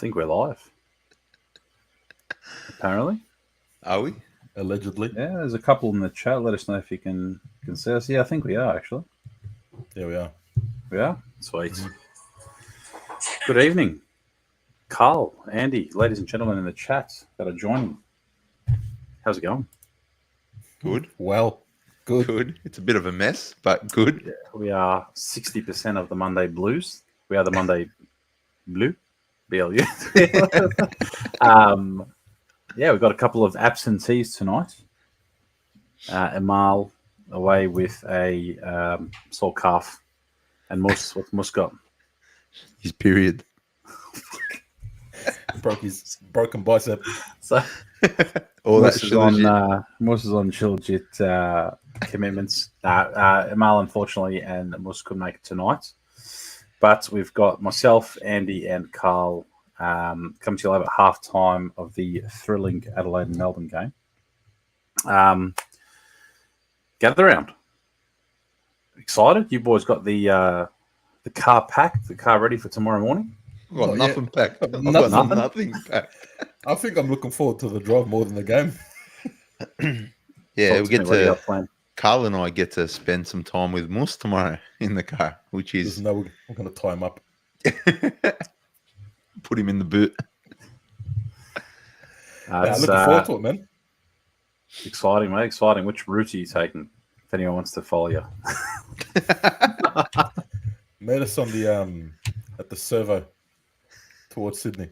think we're live. Apparently. Are we? Allegedly. Yeah, there's a couple in the chat. Let us know if you can see us. Yeah, I think we are, actually. There we are. We are? Sweet. Good evening. Carl, Andy, ladies and gentlemen in the chat that are joining. How's it going? Good. Well, good. Good. It's a bit of a mess, but good. Yeah, we are 60% of the Monday Blues. We are the Monday Blue. BLU. Yeah, we've got a couple of absentees tonight. Amal away with a sore calf. And Mus, what's Mus got? His period. Broke his broken bicep. So All Mus that is shit. on Mus is on Chiljit commitments. Amal, unfortunately, and Mus couldn't make it tonight. But we've got myself, Andy, and Carl come to you live at halftime of the thrilling Adelaide and Melbourne game. Gather round. Excited? You boys got the car packed, the car ready for tomorrow morning? I've got nothing packed. I've Nothing. got nothing packed. I think I'm looking forward to the drive more than the game. Yeah, Talk we to get me, what do you to got planned? Carl and I get to spend some time with Mus tomorrow in the car, which There's is no, we're going to tie him up. put him in the boot. Yeah, looking forward to it, man. Exciting, mate. Exciting. Which route are you taking? If anyone wants to follow you. Met us on the at the servo towards Sydney.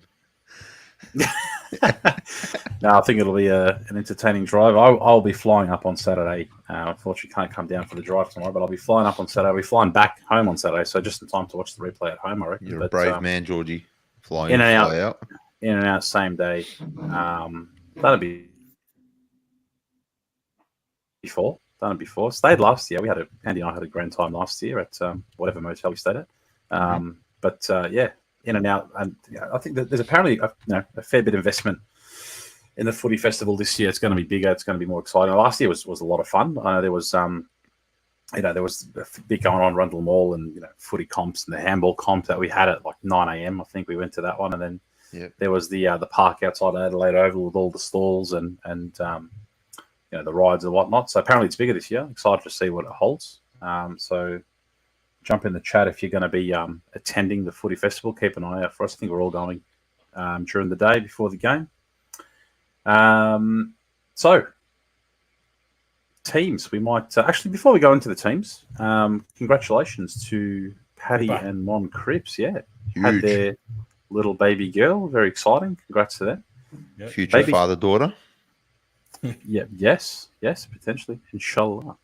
No, I think it'll be an entertaining drive. I'll be flying up on Saturday. Unfortunately, can't come down for the drive tomorrow, but I'll be flying up on Saturday. I'll be flying back home on Saturday, so just in time to watch the replay at home, I reckon. You're a brave man, Georgie. Fly in in, and fly out. In and out, same day. Done it before. Stayed last year. Andy and I had a grand time last year at whatever motel we stayed at. Yeah, in and out. And I think that there's apparently a fair bit of investment in the footy festival this year. It's going to be bigger. It's going to be more exciting. Last year was a lot of fun. I know there was there was a bit going on Rundle Mall and footy comps and the handball comp that we had at like 9 a.m. I think we went to that one, and then there was the park outside Adelaide Oval with all the stalls and the rides and whatnot. So apparently it's bigger this year. Excited to see what it holds. So jump in the chat if you're going to be attending the footy festival. Keep an eye out for us. I think we're all going during the day before the game. So teams, we might actually, before we go into the teams, congratulations to Paddy and Mon Cripps. Yeah, Huge. had their little baby girl. Very exciting. Congrats to them. Yep. Future father-daughter. Yeah, yes, potentially, inshallah.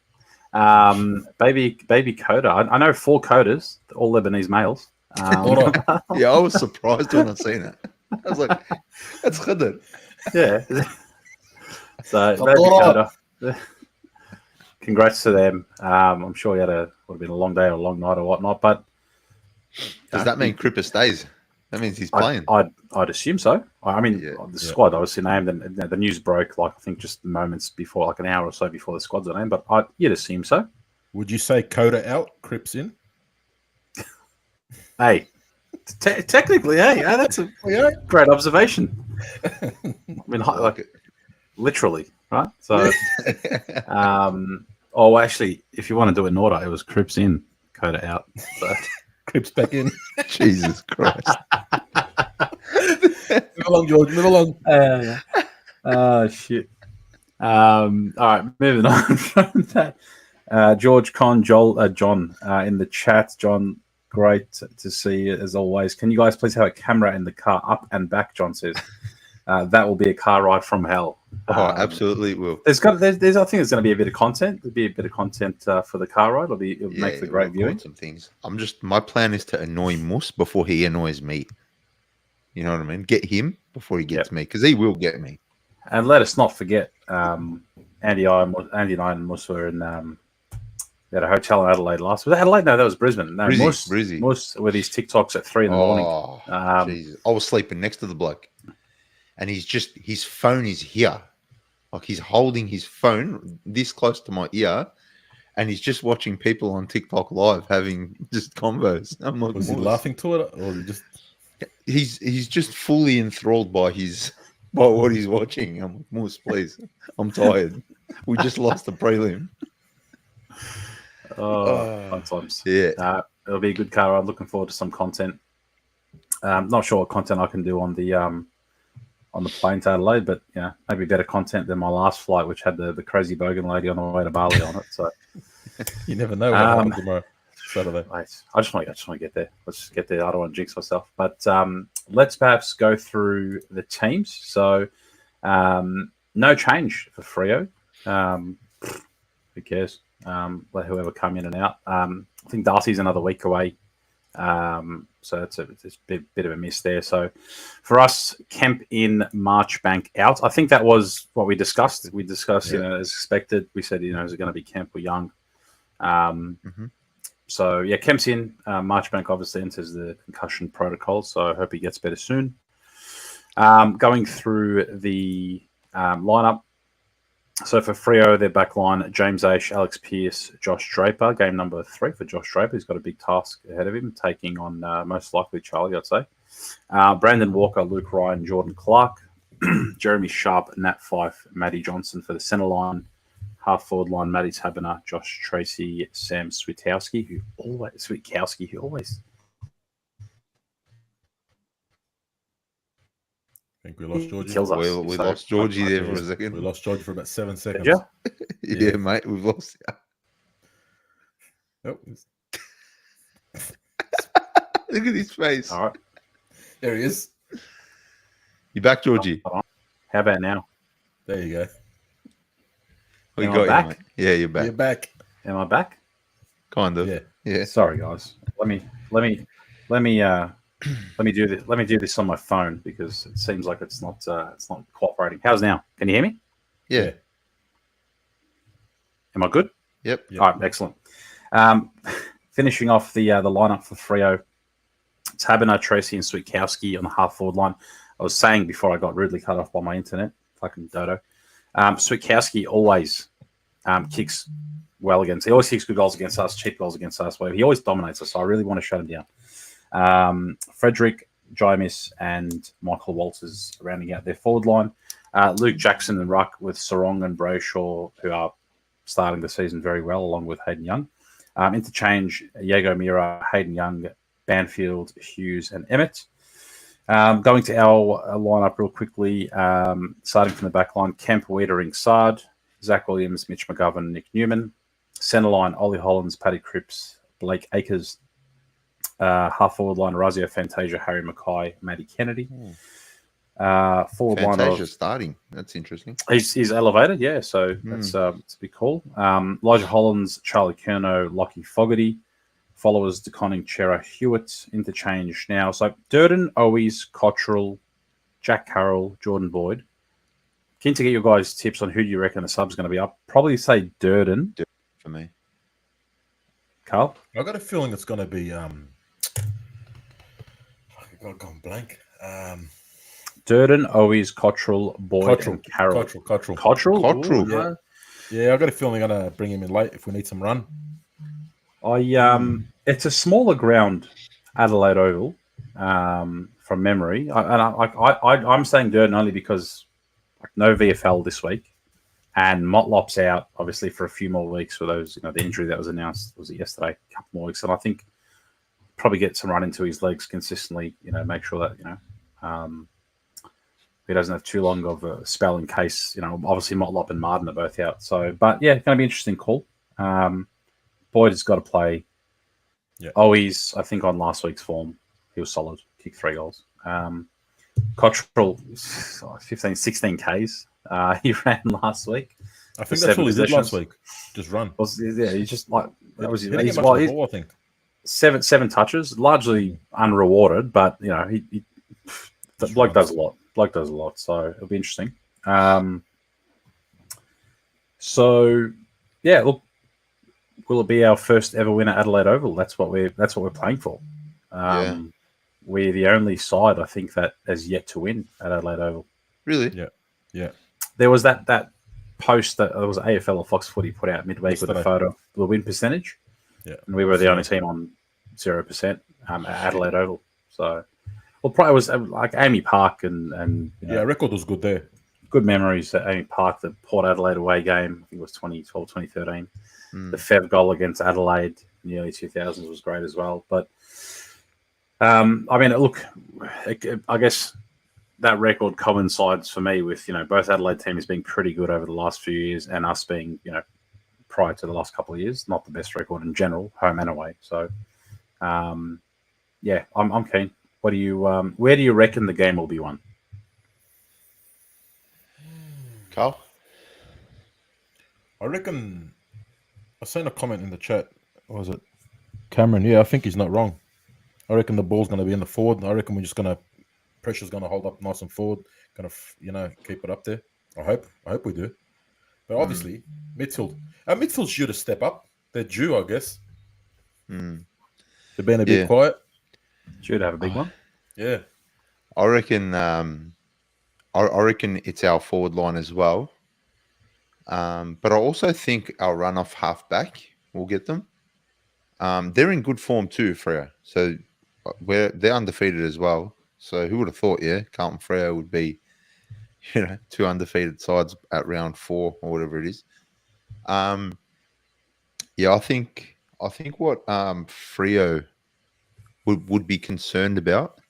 Baby Coda. I know 4 coders, all Lebanese males. Yeah, I was surprised when I seen it. I was like, that's Khadr. Yeah. So baby Coda. Congrats to them. I'm sure you would have been a long day or a long night or whatnot, but Does that mean Cripper stays? That means he's playing. I'd assume so. I mean, the squad obviously named, and the news broke I think just moments before, like an hour or so before the squads were named. But you'd assume so. Would you say Coda out, Cripps in? Hey, technically, that's a great observation. I mean, like literally, right? So, actually, if you want to do it in order, it was Cripps in, Coda out. So. Cripps back in. Jesus Christ. Move along, George. Move along. Oh, shit. All right, moving on from that. George, Con, Joel, John in the chat. John, great to see you as always. Can you guys please have a camera in the car up and back, John says. That will be a car ride from hell. Absolutely it will. I think there's going to be a bit of content. There'll be a bit of content for the car ride. It'll make for great viewing. Some things. My plan is to annoy Mus before he annoys me. You know what I mean? Get him before he gets me, because he will get me. And let us not forget, Andy and I and Mus were in we had a hotel in Adelaide last. Was that Adelaide? No, that was Brisbane. No, Mus with his TikToks at 3 in the morning. Jesus. I was sleeping next to the bloke, and his phone is here. Like he's holding his phone this close to my ear, and he's just watching people on TikTok live having just convos. I'm like, was he laughing to it, or just? He's just fully enthralled by what he's watching. I'm like, Moose, please. I'm tired. We just lost the prelim. Fun times. Yeah. It'll be a good car ride. Looking forward to some content. Not sure what content I can do on the plane to Adelaide, but maybe better content than my last flight, which had the crazy bogan lady on the way to Bali on it. So You never know what happens tomorrow. Saturday. Wait, I just want to get there. Let's just get there. I don't want to jinx myself. But let's perhaps go through the teams. So no change for Freo. Who cares? Let whoever come in and out. I think Darcy's another week away. So it's a bit of a miss there. So for us, Kemp in, Marchbank out. I think that was what we discussed. We discussed, as expected. We said, is it going to be Kemp or Young? So Kemp's in. Marchbank obviously enters the concussion protocol. So I hope he gets better soon. Going through the lineup. So for Freo, their back line, James Aish, Alex Pearce, Josh Draper. Game number 3 for Josh Draper. He's got a big task ahead of him, taking on most likely Charlie, I'd say. Brandon Walker, Luke Ryan, Jordan Clark, Jeremy Sharp, Nat Fife, Matty Johnson for the centre line. Half forward line, Matty Taberner, Josh Tracy, Sam Switkowski, who always I think we lost Georgie. kills us. We lost Georgie there for a second. We lost Georgie for about 7 seconds. Yeah, mate, we've lost you. Oh, Look at his face. All right. there he is. You back, Georgie? How about now? There you go. We Am I got you, back? mate. Yeah, you're back. You're back. Am I back? Kind of. Yeah. Sorry, guys. Let me do this. Let me do this on my phone because it seems like it's not cooperating. How's now? Can you hear me? Yeah. Am I good? Yep. All right, excellent. Finishing off the lineup for Freo, Taberner, Tracy, and Switkowski on the half forward line. I was saying before I got rudely cut off by my internet, fucking dodo. Switkowski always kicks well against. He always kicks good goals against us, cheap goals against us. Whatever. He always dominates us. So I really want to shut him down. Frederick, Jaimis, and Michael Walters rounding out their forward line. Luke Jackson and Ruck with Sarong and Brayshaw, who are starting the season very well, along with Hayden Young. Interchange, Diego Mira, Hayden Young, Banfield, Hughes, and Emmett. Going to our lineup real quickly, starting from the back line, Kemp, Wiedering, Sard, Zach Williams, Mitch McGovern, Nick Newman. Centre line, Ollie Hollins, Paddy Cripps, Blake Akers. Half forward line, Razio Fantasia, Harry Mackay, Matty Kennedy. Forward line Fantasia starting. That's interesting. He's elevated, yeah. So that's it's a big call. Elijah Hollins, Charlie Curnow, Lockie Fogarty. Followers DeConning, Chera, Hewitt. Interchange now. So Durden, Owies, Cottrell, Jack Carroll, Jordan Boyd. Keen to get your guys' tips on who do you reckon the sub's going to be up. Probably say Durden. For me. Carl? I've got a feeling it's going to be. I've gone blank. Durden, Owies, Cottrell, Boyd, and Carroll. Cottrell. Cottrell? Yeah. Yeah, I've got a feeling they're going to bring him in late if we need some run. It's a smaller ground, Adelaide Oval, from memory. I'm saying Durden only because no VFL this week, and Motlop's out obviously for a few more weeks for those. The injury that was announced was it yesterday, a couple more weeks, and I think probably get some run into his legs consistently. Make sure that he doesn't have too long of a spell in case obviously Motlop and Martin are both out. So, but yeah, going to be an interesting call. Boyd has got to play. Yeah. Owies, I think on last week's form, he was solid. Kicked 3 goals. Cottrell, 15, 16 Ks. He ran last week. I think that's all he did last week. Just run. He's just like that was. I think 7 touches, largely unrewarded, but the bloke does a lot. So it'll be interesting. So yeah, look. Will it be our first ever win at Adelaide Oval? That's what we're playing for. We're the only side I think that has yet to win at Adelaide Oval. Really? Yeah. There was that post that was AFL or Fox Footy put out midweek with a photo of the win percentage. Yeah. And we were the only team on 0% at Adelaide Oval. So Well, probably it was like Amy Park and Yeah, record was good there. good memories at Amy Park, the Port Adelaide away game. I think it was 2012, 2013. The Fev goal against Adelaide in the early 2000s was great as well. But, I mean, look, I guess that record coincides for me with, both Adelaide teams being pretty good over the last few years and us being, prior to the last couple of years, not the best record in general, home and away. So, yeah, I'm keen. What do you? Where do you reckon the game will be won? Carl? I reckon I seen a comment in the chat. What was it Cameron? Yeah, I think he's not wrong. I reckon the ball's going to be in the forward. I reckon we're just going to pressure's going to hold up nice and forward. Going to keep it up there. I hope we do. But obviously, midfield. Our midfield's due to step up. They're due, I guess. They're being a bit quiet. Should have a big one. Yeah. I reckon. I reckon it's our forward line as well. But I also think our run-off halfback will get them. They're in good form too, Freo. So they're undefeated as well. So who would have thought? Yeah, Carlton Freo would be, two undefeated sides at round 4 or whatever it is. Yeah, I think what Freo would be concerned about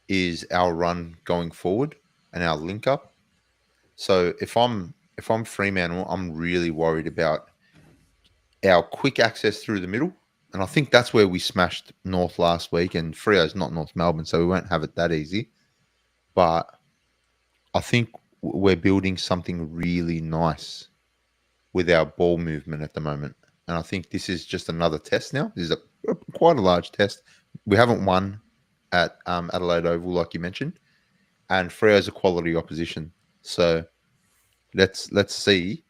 is our run going forward and our link up. So if I'm Fremantle, I'm really worried about our quick access through the middle. And I think that's where we smashed North last week. And Freo's not North Melbourne, so we won't have it that easy. But I think we're building something really nice with our ball movement at the moment. And I think this is just another test now. This is quite a large test. We haven't won at Adelaide Oval, like you mentioned. And Freo's a quality opposition. So let's see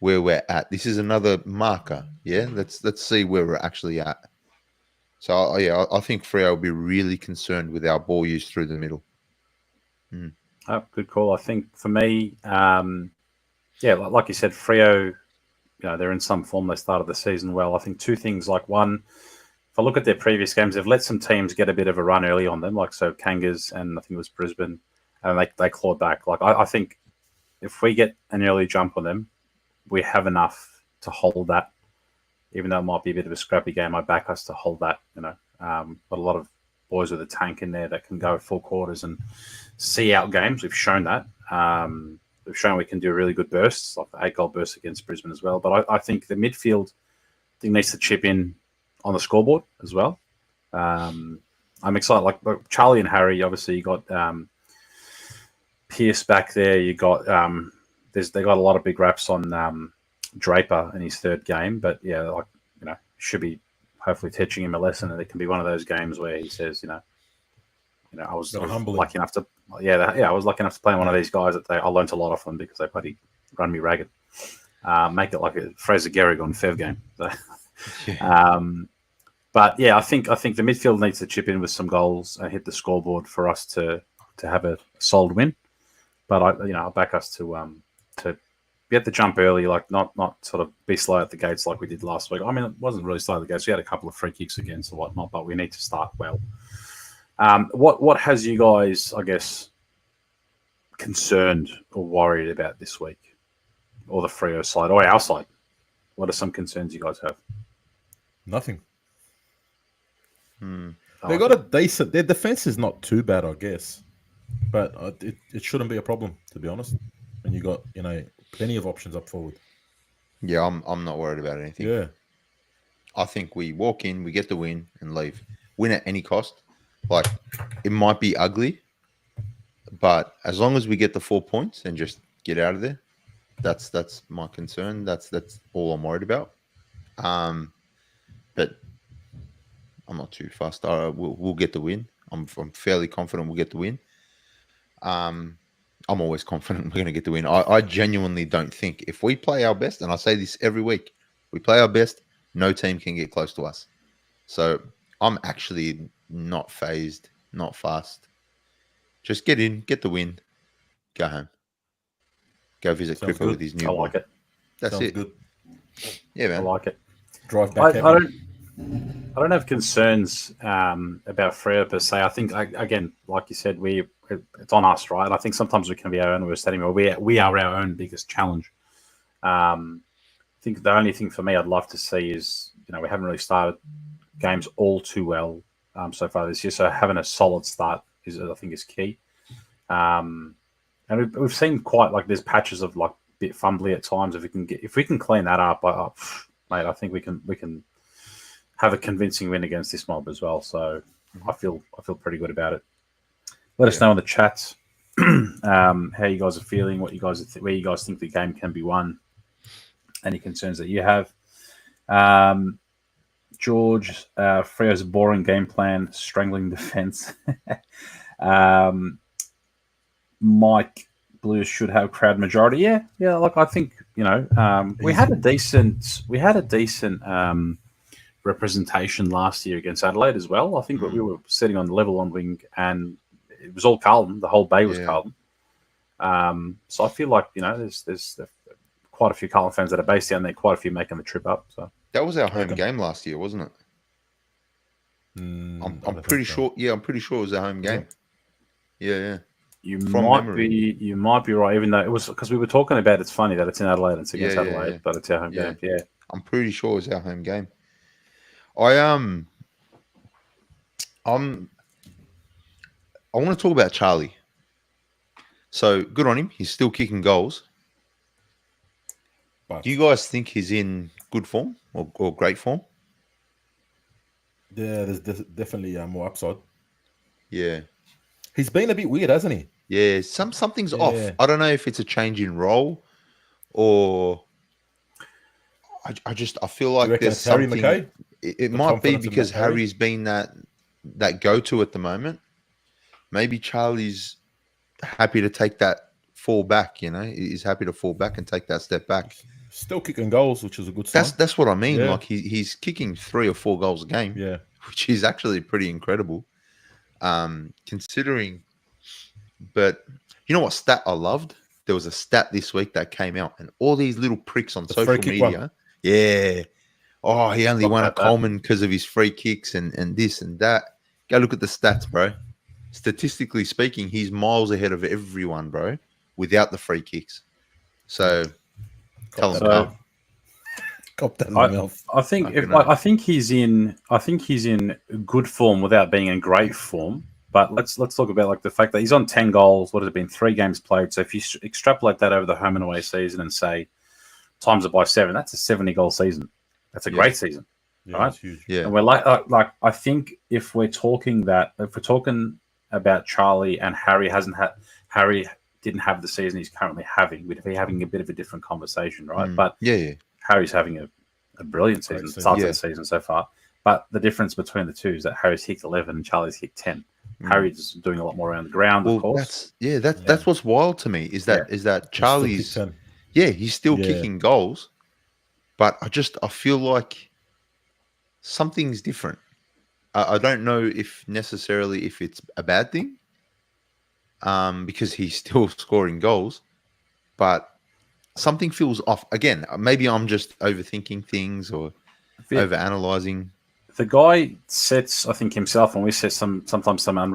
where we're at. This is another marker. Yeah, let's see where we're actually at. So yeah, I think Freo will be really concerned with our ball use through the middle. Oh, good call. I think for me, yeah, like you said, Freo, they're in some form. They started the season well. I think two things. Like one, if I look at their previous games, they've let some teams get a bit of a run early on them, like so Kangas and I think it was Brisbane, and they clawed back. Like I think if we get an early jump on them, we have enough to hold that. Even though it might be a bit of a scrappy game, I back us to hold that. But a lot of boys with a tank in there that can go full quarters and see out games. We've shown that. We've shown we can do really good bursts, like the 8-goal burst against Brisbane as well. But I think the midfield needs to chip in on the scoreboard as well. I'm excited. Like Charlie and Harry, obviously you got Pierce back there. You got they got a lot of big raps on Draper in his third game, but yeah, should be hopefully teaching him a lesson, and it can be one of those games where he says, I was lucky enough to, I was lucky enough to play one of these guys that I learnt a lot off them because they bloody run me ragged. Make it like a Fraser Garrigan Fev game. So, but yeah, I think the midfield needs to chip in with some goals and hit the scoreboard for us to have a solid win. But I'll back us to get the jump early, like not sort of be slow at the gates like we did last week. I mean, it wasn't really slow at the gates. We had a couple of free kicks against or whatnot, but we need to start well. What has you guys, I guess, concerned or worried about this week, or the Freo side, or our side? What are some concerns you guys have? Nothing. They got a decent. Their defense is not too bad, I guess, but it shouldn't be a problem, to be honest. When you got plenty of options up forward. Yeah, I'm not worried about anything. Yeah, I think we walk in, we get the win, and leave. Win at any cost. Like it might be ugly, but as long as we get the 4 points and just get out of there, that's my concern. That's all I'm worried about. But I'm not too fussed. We'll get the win. I'm fairly confident we'll get the win. I'm always confident we're going to get the win. I genuinely don't think if we play our best, and I say this every week, we play our best, no team can get close to us. So I'm actually not phased, not fast. Just get in, get the win, go home. Go visit Cripper with his new. I like it. That's Sounds it. Good. Yeah, man. I like it. Drive back. I I don't have concerns about Freo per se. I think again, like you said, it's on us, right? I think sometimes we can be our own worst enemy. We are our own biggest challenge. I think the only thing for me I'd love to see is we haven't really started games all too well so far this year. So having a solid start I think is key. And we've seen quite there's patches of a bit fumbly at times. If we can clean that up, mate, I think we can have a convincing win against this mob as well. So I feel pretty good about it. Let us know in the chat how you guys are feeling, what you guys where you guys think the game can be won, any concerns that you have. George, Freo's boring game plan, strangling defense. Mike Blues should have crowd majority. Yeah. I think we had a decent representation last year against Adelaide as well. I think we were sitting on the level on wing, and it was all Carlton. The whole bay was Carlton. So I feel like there's quite a few Carlton fans that are based down there. Quite a few making the trip up. So that was our home game last year, wasn't it? I'm pretty sure. Yeah, I'm pretty sure it was our home game. Yeah. You might be right, even though it was because we were talking about. It's funny that it's in Adelaide and it's against Adelaide, but it's our home game. Yeah, I'm pretty sure it was our home game. I want to talk about Charlie. So good on him. He's still kicking goals. But do you guys think he's in good form or great form? Yeah, there's definitely more upside. Yeah. He's been a bit weird, hasn't he? Yeah, something's off. I don't know if it's a change in role or I feel like there's something. Harry McKay? It might be because Harry's been that go-to at the moment. Maybe Charlie's happy to take that fall back, He's happy to fall back and take that step back. Still kicking goals, which is a good sign. That's what I mean. Yeah. Like he's kicking 3 or 4 goals a game. Yeah. Which is actually pretty incredible. Considering, but you know what stat I loved? There was a stat this week that came out, and all these little pricks on social media. Yeah. Oh, he only won at Coleman because of his free kicks and this and that. Go look at the stats, bro. Statistically speaking, he's miles ahead of everyone, bro, without the free kicks. So tell him. I think he's in good form without being in great form. But let's talk about the fact that he's on 10 goals. What has it been? 3 games played. So if you extrapolate that over the home and away season and say times it by 7, that's a 70-goal season. That's a great season, right? It's huge. Yeah. And we're I think if we're talking about Charlie and Harry didn't have the season he's currently having, we'd be having a bit of a different conversation, right? But Harry's having a brilliant season, start of the season so far. But the difference between the two is that Harry's hit 11 and Charlie's hit 10. Harry's doing a lot more around the ground, of course. That's what's wild to me is that Charlie's he's still kicking goals, but I feel like something's different. I don't know if it's a bad thing, because he's still scoring goals, but something feels off. Again, maybe I'm just overthinking things or overanalyzing. The guy sets, I think, himself, and we set sometimes some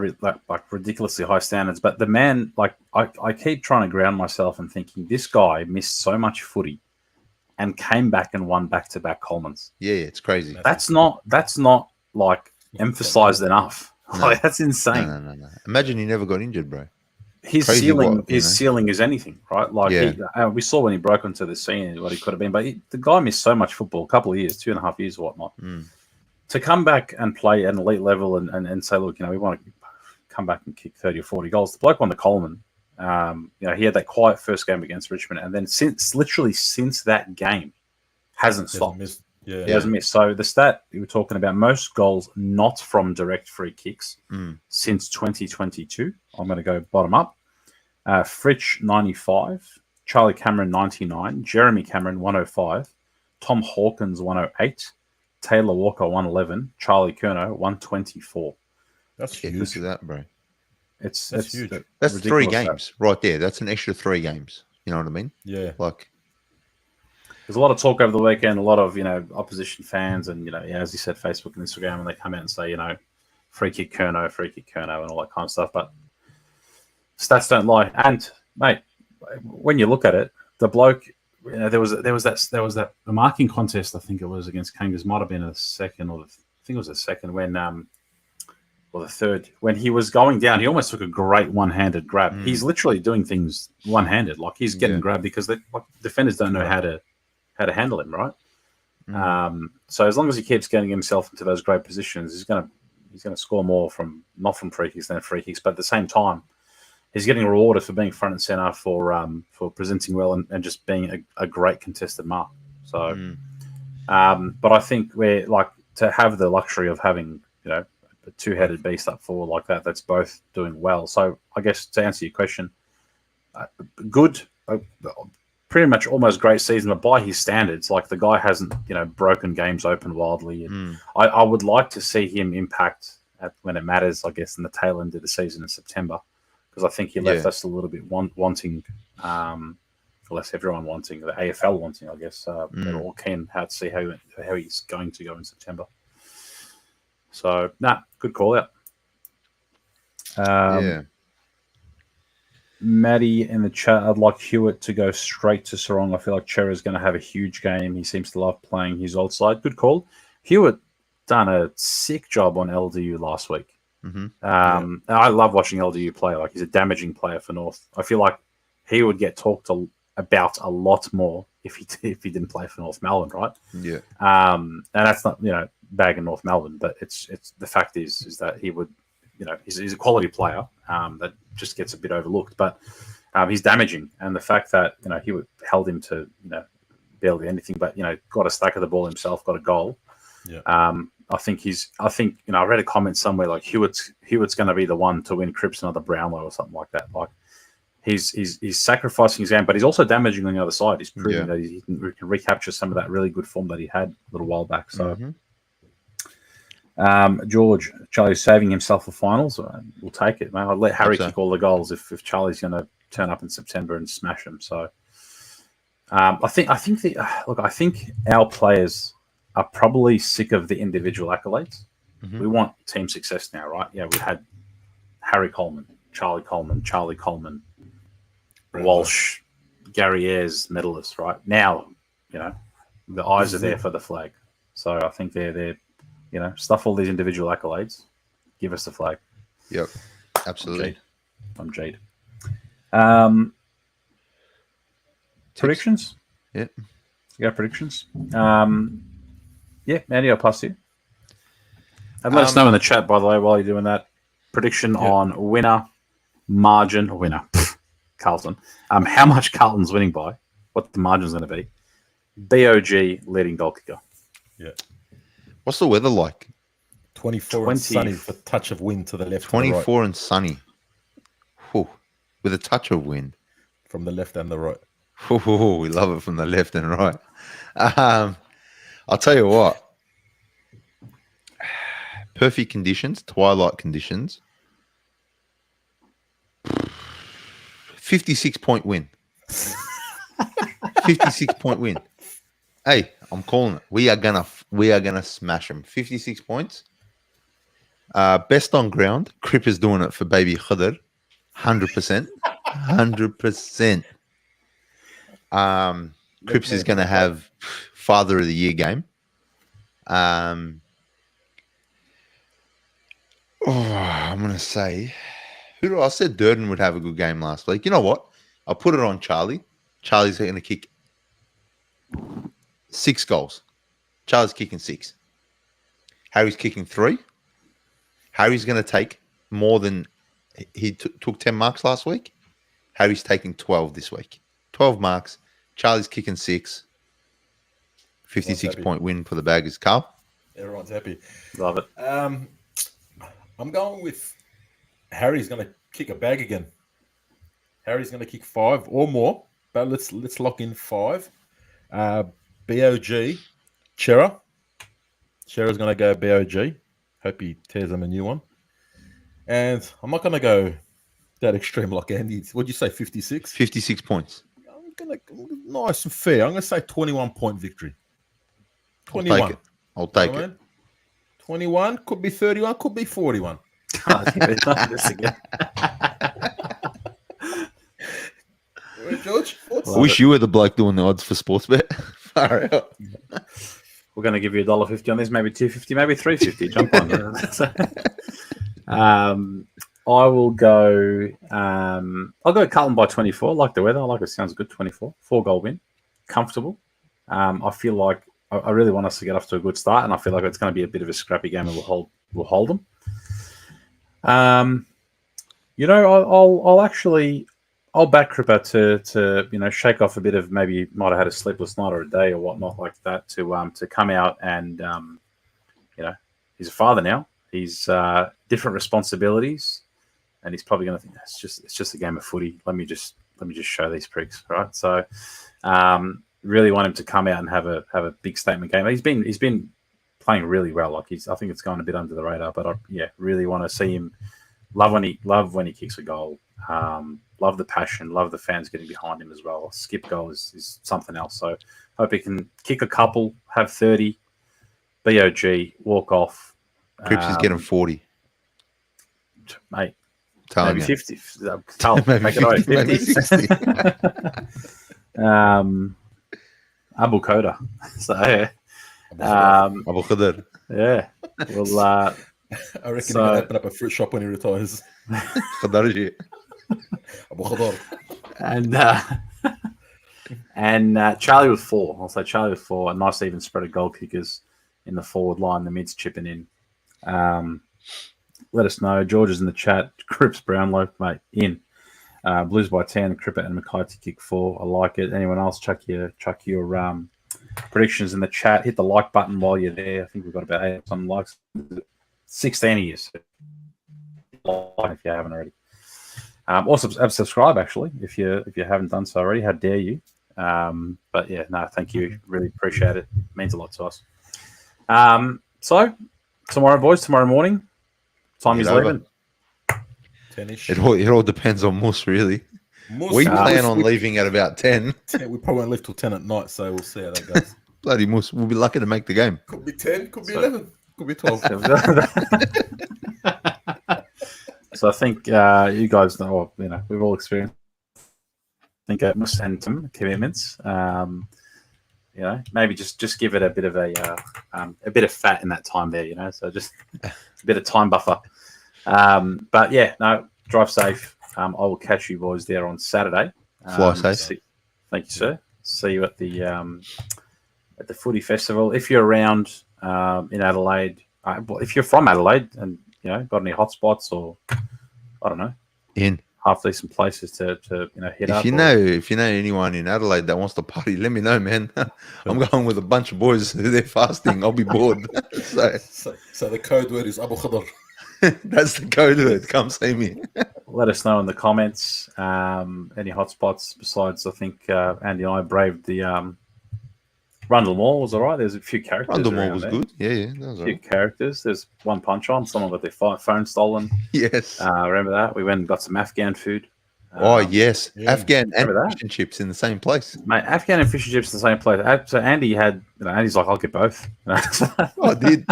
ridiculously high standards. But the man, I keep trying to ground myself and thinking this guy missed so much footy and came back and won back-to-back Colemans. Yeah, it's crazy. That's not emphasized enough. No. That's insane. No. Imagine he never got injured, bro. His ceiling is anything, right? We saw when he broke onto the scene what he could have been, but the guy missed so much football, a couple of years, 2.5 years or whatnot. To come back and play at an elite level and say, look, we want to come back and kick 30 or 40 goals. The bloke won the Coleman. He had that quiet first game against Richmond, and then since that game, hasn't stopped. He hasn't missed. So the stat you were talking about, most goals not from direct free kicks since 2022. I'm going to go bottom up. Fritsch, 95. Charlie Cameron, 99. Jeremy Cameron, 105. Tom Hawkins, 108. Taylor Walker, 111. Charlie Curnow, 124. That's huge. Look at that, bro. That's huge. That's 3 games right there. That's an extra 3 games. You know what I mean? Yeah. There's a lot of talk over the weekend, a lot of, opposition fans and, as you said, Facebook and Instagram, and they come out and say, free kick Curnow, and all that kind of stuff. But stats don't lie. And, mate, when you look at it, the bloke, there was that marking contest, I think it was against Kangas, might have been a second I think it was a second when, or the third, when he was going down, he almost took a great one-handed grab. He's literally doing things one-handed, like he's getting grabbed because defenders don't know how to handle him, right? So as long as he keeps getting himself into those great positions, he's gonna score more not from free kicks than free kicks. But at the same time, he's getting rewarded for being front and center, for presenting well and just being a great contested mark. So, but I think we're like to have the luxury of having a two-headed beast up forward like that. That's both doing well. So I guess to answer your question, good. Pretty much almost great season, but by his standards, like the guy hasn't, broken games open wildly. And I would like to see him impact when it matters, I guess, in the tail end of the season in September, because I think he left us a little bit wanting, less everyone wanting, the AFL wanting, I guess. They're all keen to see how he's going to go in September. So, good call out. Maddie in the chat, I'd like Hewitt to go straight to Sarong. I feel like Chera's going to have a huge game. He seems to love playing his old side. Good call. Hewitt done a sick job on LDU last week. I love watching LDU play. Like, he's a damaging player for North. I feel like he would get talked about a lot more if he didn't play for North Melbourne, right? Yeah. And that's not bagging North Melbourne, but it's the fact is that he would. He's a quality player that just gets a bit overlooked, but he's damaging. And the fact that he held him to barely anything, but got a stack of the ball himself, got a goal. Yeah. I think I read a comment somewhere like Hewitt's going to be the one to win Cripps another Brownlow or something like that. Like he's sacrificing his game, but he's also damaging on the other side. He's proving that he can recapture some of that really good form that he had a little while back. So. George, Charlie's saving himself for finals. We'll take it, man. I'll let Harry kick all the goals if Charlie's going to turn up in September and smash them. So, I think our players are probably sick of the individual accolades. We want team success now, right? Yeah, we had Harry Coleman, Charlie Coleman, Walsh, Gary Ayres medalists, right? Now, the eyes are there for the flag. So I think they're stuff all these individual accolades. Give us the flag. Yep, absolutely. I'm Jade. Predictions? Yeah. You got predictions? Mandy, I'll pass to you. And let us know in the chat, by the way, while you're doing that. Prediction on winner, Carlton. How much Carlton's winning by, what the margin's going to be. BOG leading goal kicker. Yeah. What's the weather like? 24 and sunny with a touch of wind to the left. 24 right. and sunny. Whew. With a touch of wind. From the left and the right. Whew, we love it from the left and right. I'll tell you what. Perfect conditions, twilight conditions. 56-point win. 56-point win. Hey, I'm calling it. We are gonna smash them. 56 points. Best on ground. Crip is doing it for baby Khadr. 100%. 100%. Cripps is going to have Father of the Year game. I'm going to say, I said Durden would have a good game last week. You know what? I'll put it on Charlie. Charlie's going to kick 6 goals. Charlie's kicking 6. Harry's kicking 3. Harry's going to take more than he took 10 marks last week. Harry's taking 12 this week. 12 marks. Charlie's kicking 6. 56-point win for the Baggers. Carl? Everyone's happy. Love it. I'm going with Harry's going to kick a bag again. Harry's going to kick 5 or more, but let's lock in 5. BOG, Chera. Chera's going to go BOG. Hope he tears them a new one. And I'm not going to go that extreme like Andy. What'd you say, 56? 56 points. I'm nice and fair. I'm going to say 21-point victory. 21. I'll take You know it. what I mean? 21, could be 31, could be 41. This again. George, thoughts? I wish you were the bloke doing the odds for sports bet. Far out. We're going to give you $1.50 on this, maybe $2.50, maybe $3.50. Jump on. I will go. I'll go Carlton by 24. I like the weather. I like it. Sounds good. 24. 4-goal win. Comfortable. I feel like I really want us to get off to a good start, and I feel like it's going to be a bit of a scrappy game, and we'll hold them. I'll back Cripper to shake off a bit of, maybe might have had a sleepless night or a day or whatnot like that, to come out and he's a father now. He's different responsibilities, and he's probably going to think it's just a game of footy. Let me just show these pricks, right? So really want him to come out and have a big statement game. He's been playing really well. Like I think it's gone a bit under the radar, but I really want to see him love when he kicks a goal. Love the passion, love the fans getting behind him as well. Skip goal is something else. So hope he can kick a couple, have 30, BOG, walk off. Cripps is getting 40. Mate, Telling maybe you. 50. Maybe make 50, it away, maybe 60. Abu Koda. So Abu Khadr. yeah. Well, I reckon he's going to open up a fruit shop when he retires. Khadarji. Abu Khadar. And Charlie with 4. I'll say Charlie with 4. A nice even spread of goal kickers in the forward line. The mid's chipping in. Let us know. George is in the chat. Cripps Brownlow, mate, in. Blues by 10. Cripper and Mackay to kick 4. I like it. Anyone else? Chuck your predictions in the chat. Hit the like button while you're there. I think we've got about 8 some likes. 16 of you. So if you haven't already. Also subscribe actually if you haven't done so already. How dare you? But yeah, no, thank you. Really appreciate it. Means a lot to us. So tomorrow morning, time is leaving. 10-ish. It all depends on Moose, really. We plan on leaving at about 10. We probably won't leave till 10 at night, so we'll see how that goes. Bloody Moose, we'll be lucky to make the game. Could be 10, could be 11, could be 12. So I think you guys know, we've all experienced. I think it must send some commitments. Maybe just give it a bit of fat in that time there. So just a bit of time buffer. But yeah, no, drive safe. I will catch you boys there on Saturday. Fly safe. Thank you, sir. See you at the footy festival. If you're around in Adelaide, if you're from Adelaide and got any hotspots or I don't know, in half decent places to hit up. If you know anyone in Adelaide that wants to party, let me know, man. I'm going with a bunch of boys. They're fasting. I'll be bored. So the code word is Abu Khadr. That's the code word. Come see me. Let us know in the comments any hotspots. Besides, I think Andy and I braved the Rundle Mall was all right. There's a few characters. Rundle Mall was there. good. Yeah, that was a few characters. There's one punch on. Someone got their phone stolen. Yes. Remember that? We went and got some Afghan food. Yes. Yeah. Afghan and fish and chips in the same place. Mate, Afghan and fish and chips in the same place. So Andy had, Andy's like, I'll get both. I did.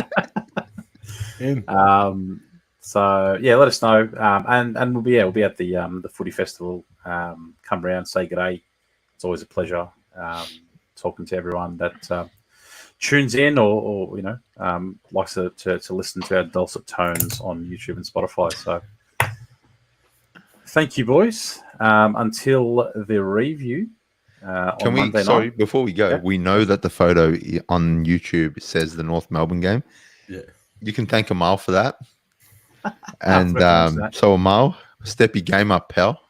So yeah, let us know. And we'll be at the footy festival. Come around, say good day. It's always a pleasure. Talking to everyone that tunes in or likes to listen to our dulcet tones on YouTube and Spotify. So thank you, boys. Until the review on Monday night. Before we go, we know that the photo on YouTube says the North Melbourne game. Yeah. You can thank Amal for that. And so Amal, step your game up, pal.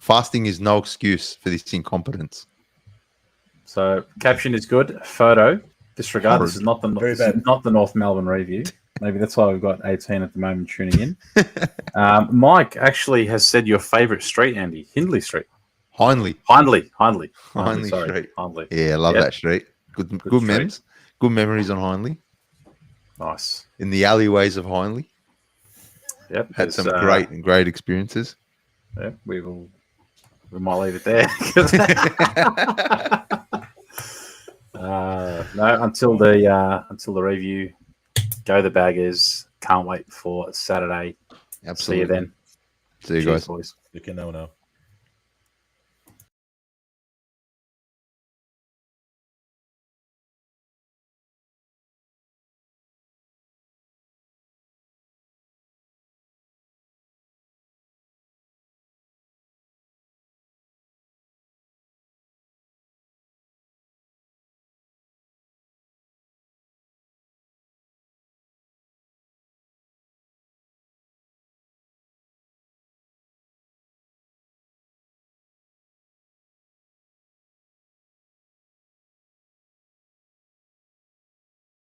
Fasting is no excuse for this incompetence. So caption is good. Photo disregard. This is not the North Melbourne review. Maybe that's why we've got 18 at the moment tuning in. Mike actually has said your favourite street, Andy, Hindley Street. Hindley Street. Hindley. Yeah, I love that street. Good street. memes. Good memories on Hindley. Nice. In the alleyways of Hindley. Yep. Had some great experiences. Yeah, we will we might leave it there. No, until the review, go the Baggers. Can't wait for Saturday. Absolutely. See you then. See you Cheers, guys. boys. You can know now.